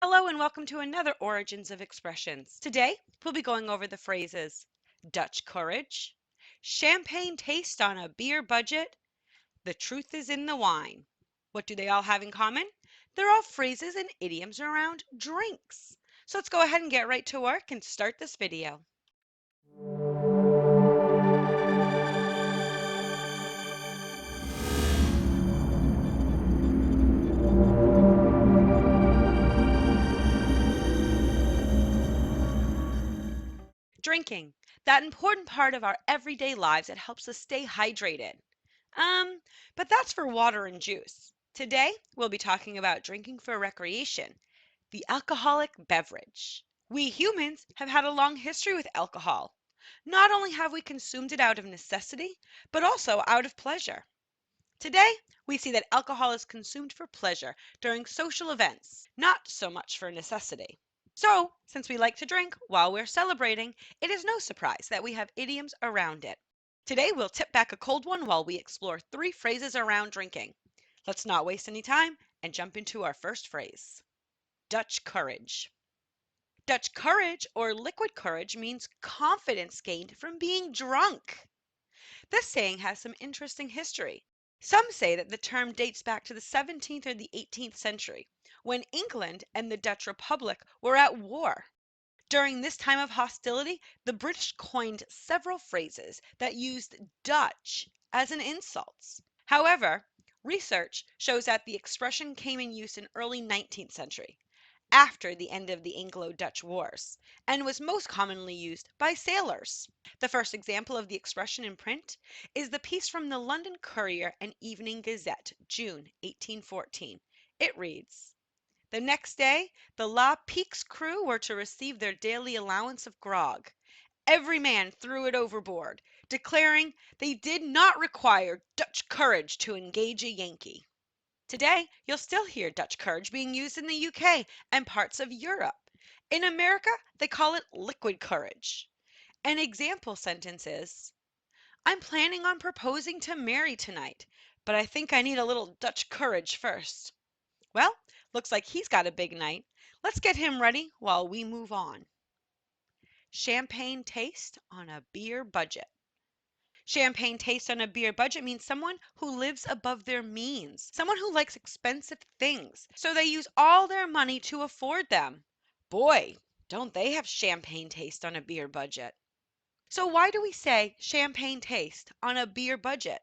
Hello and welcome to another Origins of Expressions. Today, we'll be going over the phrases Dutch courage, champagne taste on a beer budget, the truth is in the wine. What do they all have in common? They're all phrases and idioms around drinks. So let's go ahead and get right to work and start this video. Drinking, that important part of our everyday lives that helps us stay hydrated. But that's for water and juice. Today, we'll be talking about drinking for recreation, the alcoholic beverage. We humans have had a long history with alcohol. Not only have we consumed it out of necessity, but also out of pleasure. Today, we see that alcohol is consumed for pleasure during social events, not so much for necessity. So, since we like to drink while we're celebrating, it is no surprise that we have idioms around it. Today, we'll tip back a cold one while we explore 3 phrases around drinking. Let's not waste any time and jump into our first phrase. Dutch courage. Dutch courage or liquid courage means confidence gained from being drunk. This saying has some interesting history. Some say that the term dates back to the 17th or the 18th century, when England and the Dutch Republic were at war. During this time of hostility, the British coined several phrases that used Dutch as an insult. However, research shows that the expression came in use in early 19th century, after the end of the Anglo-Dutch Wars, and was most commonly used by sailors. The first example of the expression in print is the piece from the London Courier and Evening Gazette, June 1814. It reads, "The next day the La Pique's crew were to receive their daily allowance of grog. Every man threw it overboard, declaring they did not require Dutch courage to engage a Yankee." Today, you'll still hear Dutch courage being used in the UK and parts of Europe. In America, they call it liquid courage. An example sentence is, "I'm planning on proposing to Mary tonight, but I think I need a little Dutch courage first." Well, looks like he's got a big night. Let's get him ready while we move on. Champagne taste on a beer budget. Champagne taste on a beer budget means someone who lives above their means, someone who likes expensive things, so they use all their money to afford them. Boy, don't they have champagne taste on a beer budget. So why do we say champagne taste on a beer budget?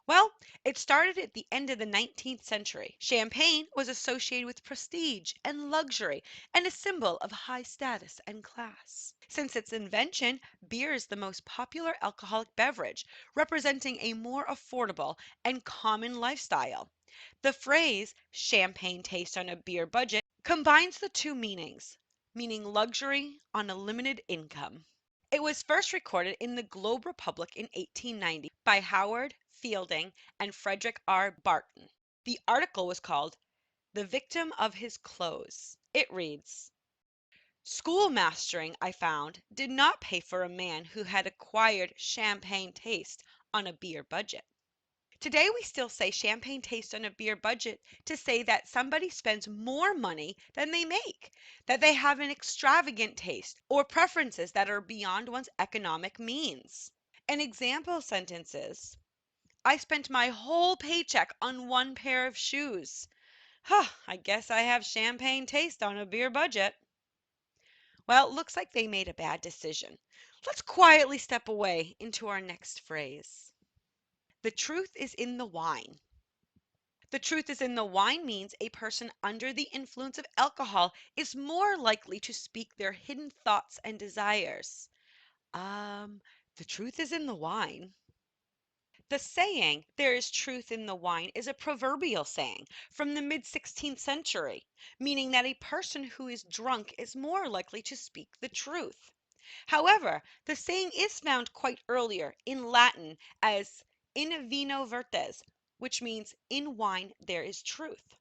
Well, it started at the end of the 19th century. Champagne was associated with prestige and luxury and a symbol of high status and class. Since its invention, beer is the most popular alcoholic beverage, representing a more affordable and common lifestyle. The phrase champagne taste on a beer budget combines the two meanings, meaning luxury on a limited income. It was first recorded in the Globe Republic in 1890 by Howard Fielding and Frederick R. Barton. The article was called "The Victim of His Clothes." It reads, "Schoolmastering, I found, did not pay for a man who had acquired champagne taste on a beer budget." Today we still say champagne taste on a beer budget to say that somebody spends more money than they make, that they have an extravagant taste or preferences that are beyond one's economic means. An example sentence is, "I spent my whole paycheck on one pair of shoes. Huh, I guess I have champagne taste on a beer budget." Well, it looks like they made a bad decision. Let's quietly step away into our next phrase. The truth is in the wine. The truth is in the wine means a person under the influence of alcohol is more likely to speak their hidden thoughts and desires. The truth is in the wine. The saying, "there is truth in the wine," is a proverbial saying from the mid-16th century, meaning that a person who is drunk is more likely to speak the truth. However, the saying is found quite earlier in Latin as "in vino vertes," which means "in wine there is truth."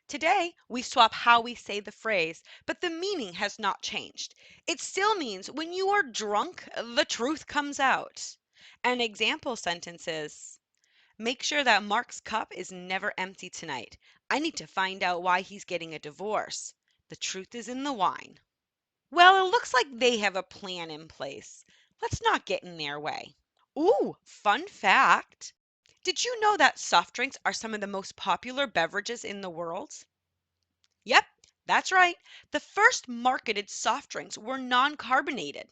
Today, we swap how we say the phrase, but the meaning has not changed. It still means when you are drunk, the truth comes out. An example sentence is, "Make sure that Mark's cup is never empty tonight. I need to find out why he's getting a divorce. The truth is in the wine. Well, it looks like they have a plan in place. Let's not get in their way. Ooh, fun fact. Did you know that soft drinks are some of the most popular beverages in the world? Yep, that's right. The first marketed soft drinks were non-carbonated.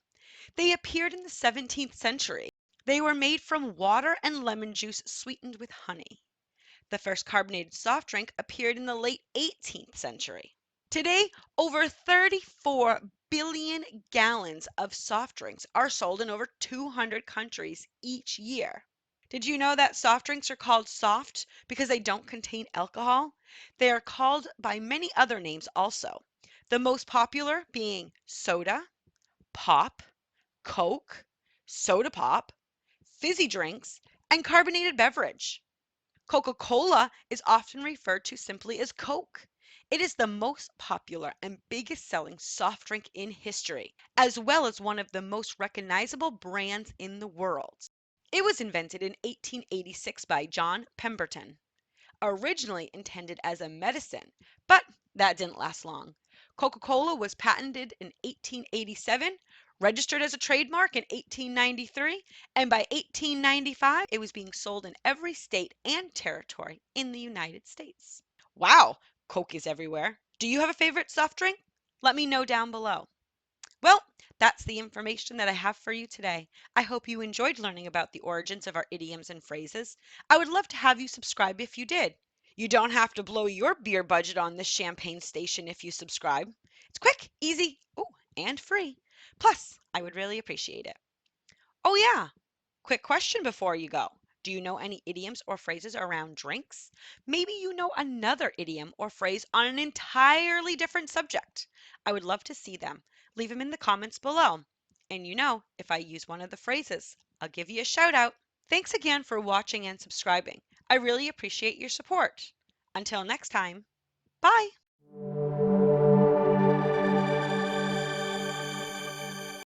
They appeared in the 17th century. They were made from water and lemon juice sweetened with honey. The first carbonated soft drink appeared in the late 18th century. Today, over 34 billion gallons of soft drinks are sold in over 200 countries each year. Did you know that soft drinks are called soft because they don't contain alcohol? They are called by many other names also. The most popular being soda, pop, Coke, soda pop, fizzy drinks, and carbonated beverage. Coca-Cola is often referred to simply as Coke. It is the most popular and biggest selling soft drink in history, as well as one of the most recognizable brands in the world. It was invented in 1886 by John Pemberton, originally intended as a medicine, but that didn't last long. Coca-Cola was patented in 1887, registered as a trademark in 1893, and by 1895 it was being sold in every state and territory in the United States. Wow, Coke is everywhere. Do you have a favorite soft drink? Let me know down below. Well, that's the information that I have for you today. I hope you enjoyed learning about the origins of our idioms and phrases. I would love to have you subscribe if you did. You don't have to blow your beer budget on this champagne station if you subscribe. It's quick, easy, oh, and free. Plus, I would really appreciate it. Oh yeah, quick question before you go. Do you know any idioms or phrases around drinks? Maybe you know another idiom or phrase on an entirely different subject. I would love to see them. Leave them in the comments below. And if I use one of the phrases, I'll give you a shout out. Thanks again for watching and subscribing. I really appreciate your support. Until next time, bye.